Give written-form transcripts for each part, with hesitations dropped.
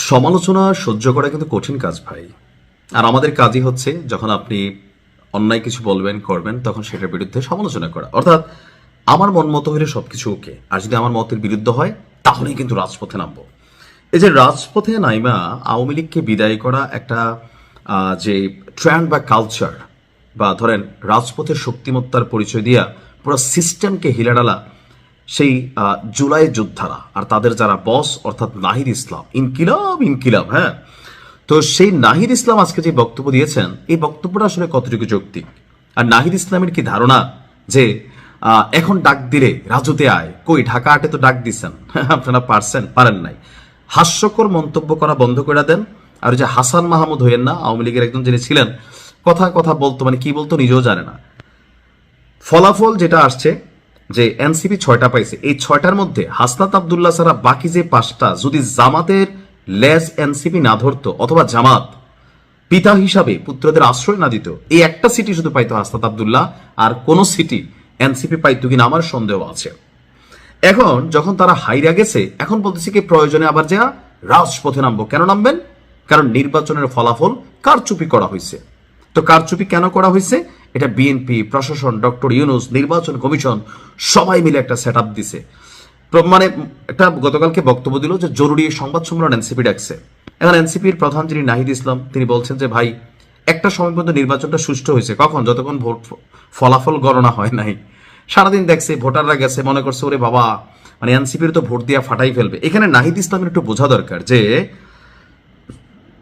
সমালোচনা সহ্য করা কিন্তু কঠিন কাজ ভাই। আর আমাদের কাজই হচ্ছে যখন আপনি অন্যায় কিছু বলবেন করবেন তখন সেটার বিরুদ্ধে সমালোচনা করা। অর্থাৎ আমার মন মতো হলে সবকিছু ওকে, আর যদি আমার মতের বিরুদ্ধ হয় তাহলেই কিন্তু রাজপথে নামবো। এই যে রাজপথে নাইমা আওয়ামী লীগকে বিদায় করা একটা যে ট্রেন্ড বা কালচার, বা ধরেন রাজপথের শক্তিমত্তার পরিচয় দিয়া পুরো সিস্টেমকে হিলে ডালা সেই জুলাই যোদ্ধারা আর তাদের যারা বস অর্থাৎ নাহিদ ইসলাম, ইনকিলাব ইনকিলাব। হ্যাঁ, তো সেই নাহিদ ইসলাম আজকে যে বক্তব্য দিয়েছেন এই বক্তব্যটা আসলে কতটুকু যৌক্তিক? আর নাহিদ ইসলামের কি ধারণা যে এখন ডাক দিলে রাজুতে আয়? কই ঢাকা আটে তো ডাক দিচ্ছেন, আপনারা পারছেন? পারেন নাই। হাস্যকর মন্তব্য করা বন্ধ করে দেন। আর যে হাসান মাহমুদ হইয়েন না, আওয়ামী লীগের একজন যিনি ছিলেন, কথা কথা বলতো, মানে কি বলতো নিজেও জানে না। ফলাফল যেটা আসছে যে এনসিপি 6টা পাইছে, এই 6টার মধ্যে হাসনাত আবদুল্লাহ ছাড়া বাকি যে 5টা যদি জামাতের লেজ এনসিপি না ধরতো অথবা জামাত পিতা হিসাবে পুত্রদের আশ্রয় না দিত, এই একটা সিটি শুধু পাইতো হাসনাত আবদুল্লাহ, আর কোন সিটি এনসিপি পাইতো কিনা আমার সন্দেহ আছে। এখন যখন তারা হাইরা গেছে, এখন বলতেছে কি প্রয়োজনে আবার যা রাজপথে নামবো। কেন নামবেন? কারণ নির্বাচনের ফলাফল কারচুপি করা হয়েছে। তো কারচুপি কেন করা হয়েছে? এটা বিএনপি, প্রশাসন, ডক্টর ইউনূস, নির্বাচন কমিশন সবাই মিলে একটা সেট আপ দিছে। মানে একটা গতকালকে বক্তব্য দিল যে জরুরি সংবাদ সম্মেলন এনসিপি ডাকছে। এখন এনসিপির প্রধান যিনি নাহিদ ইসলাম, তিনি বলছেন যে ভাই একটা সময় পর্যন্ত নির্বাচনটা সুষ্ঠু হয়েছে। কখন? যতক্ষণ ভোট ফলাফল গণনা হয় নাই। সারাদিন দেখছে, ভোটাররা গেছে, মনে করছে ওরে বাবা, মানে এনসিপির তো ভোট দিয়া ফাটাই ফেলবে। এখানে নাহিদ ইসলামের একটু বোঝা দরকার যে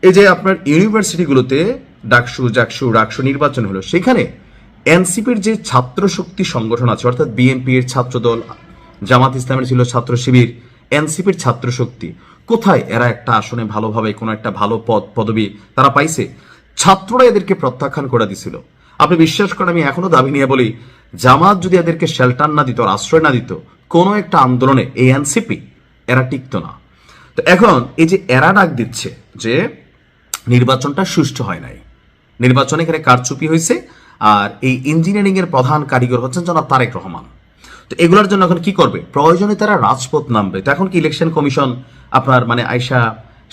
এই যে আপনার ইউনিভার্সিটিগুলোতে ডাকসু জাকসু রাকসু নির্বাচন হলো, সেখানে এনসিপির যে ছাত্র শক্তি সংগঠন আছে, অর্থাৎ বিএনপির ছাত্রদল, জামাত ইসলামের ছিল ছাত্র শিবির, এনসিপির ছাত্র শক্তি, কোথায় এরা একটা আসনে ভালোভাবে কোনো একটা ভালো পদবি তারা পাইছে? ছাত্ররা এদেরকে প্রত্যাখ্যান করে দিছিল। আপনি বিশ্বাস করেন, আমি এখনো দাবি নিয়ে বলি, জামাত যদি এদেরকে শেল্টার না দিত, আশ্রয় না দিত, কোনো একটা আন্দোলনে এই এনসিপি এরা টিকতো না। তো এখন এই যে এরা ডাক দিচ্ছে যে নির্বাচনটা সুষ্ঠু হয় নাই, নির্বাচনে এখানে কারচুপি হয়েছে, আর এই ইঞ্জিনিয়ারিং এর প্রধান কারিগর হচ্ছেন জনাব তারেক রহমান। তো এগুলোর জন্য এখন কি করবে? প্রয়োজনে তারা রাজপথ নামবে। তো এখন কি ইলেকশন কমিশন আপনার মানে আইসা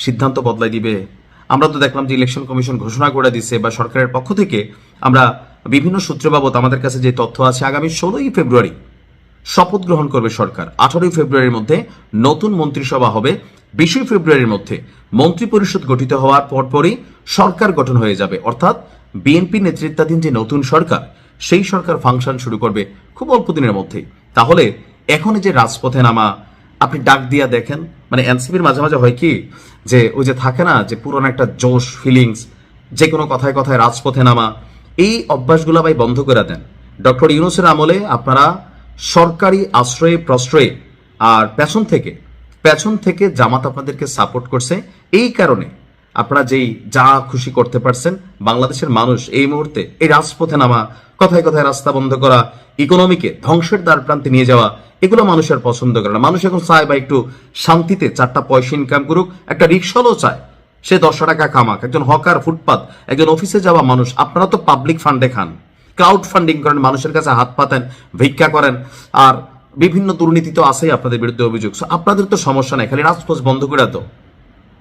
সিদ্ধান্ত বদলাই দিবে? আমরা তো দেখলাম যে ইলেকশন কমিশন ঘোষণা করে দিচ্ছে, বা সরকারের পক্ষ থেকে আমরা বিভিন্ন সূত্র বাবদ আমাদের কাছে যে তথ্য আছে, আগামী 16ই ফেব্রুয়ারি শপথ গ্রহণ করবে সরকার। 18ই ফেব্রুয়ারির মধ্যে নতুন মন্ত্রিসভা হবে। 20 ফেব্রুয়ারির মধ্যে মন্ত্রী পরিষদ গঠিত হওয়ার পরপরই সরকার গঠন হয়ে যাবে। অর্থাৎ বিএনপি নেতৃত্বাধীন যে নতুন সরকার, সেই সরকার ফাংশন শুরু করবে খুব অল্প দিনের মধ্যেই। তাহলে এখন যে রাজপথে নামা, আপনি ডাক দিয়া দেখেন, মানে এনসিপির মাঝে মাঝে হয় কি যে ওই যে থাকে না যে পুরনো একটা জোশ ফিলিংস, যে কোনো কথায় কথায় রাজপথে নামা, এই অভ্যাসগুলো ভাই বন্ধ করে দেন। ডক্টর ইউনূসের আমলে আপনারা সরকারি আশ্রয়ে প্রশ্রয়ে আর পেছন থেকে জামাত আপনাদেরকে সাপোর্ট করছে। এই কারণে আপনারা যেই যা খুশি করতে পারছেন। বাংলাদেশের মানুষ এই মুহূর্তে এই রাজপথে নামা, কথায় কথায় রাস্তা বন্ধ করা, ইকোনমিকে ধ্বংসের দ্বার প্রান্তে নিয়ে যাওয়া, এগুলো মানুষের পছন্দ করে না। মানুষ এখন চায় বা একটু শান্তিতে 4টা পয়সা ইনকাম করুক, একটা রিক্সাও চায় সে 10 টাকা কামাক, একজন হকার, ফুটপাত, একজন অফিসে যাওয়া মানুষ। আপনারা তো পাবলিক ফান্ডে খান, ক্রাউড ফান্ডিং করেন, মানুষের কাছে হাত পাতেন, ভিক্ষা করেন, আর বিভিন্ন দুর্নীতি তো আছেই আপনাদের বিরুদ্ধে অভিযোগ। আপনাদের তো সমস্যা নাই, খালি রাজপথ বন্ধ করে তো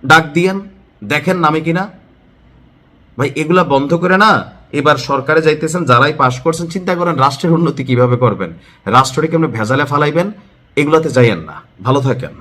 ডাক দিয়েন, দেখেন নামে কিনা। ভাই এগুলা বন্ধ করে না এবার সরকারে যাইতেছেন, যারাই পাশ করছেন চিন্তা করেন রাষ্ট্রের উন্নতি কিভাবে করবেন, রাষ্ট্রটিকে আপনি ভেজালে ফালাইবেন, এগুলাতে যাইয়েন না। ভালো থাকেন।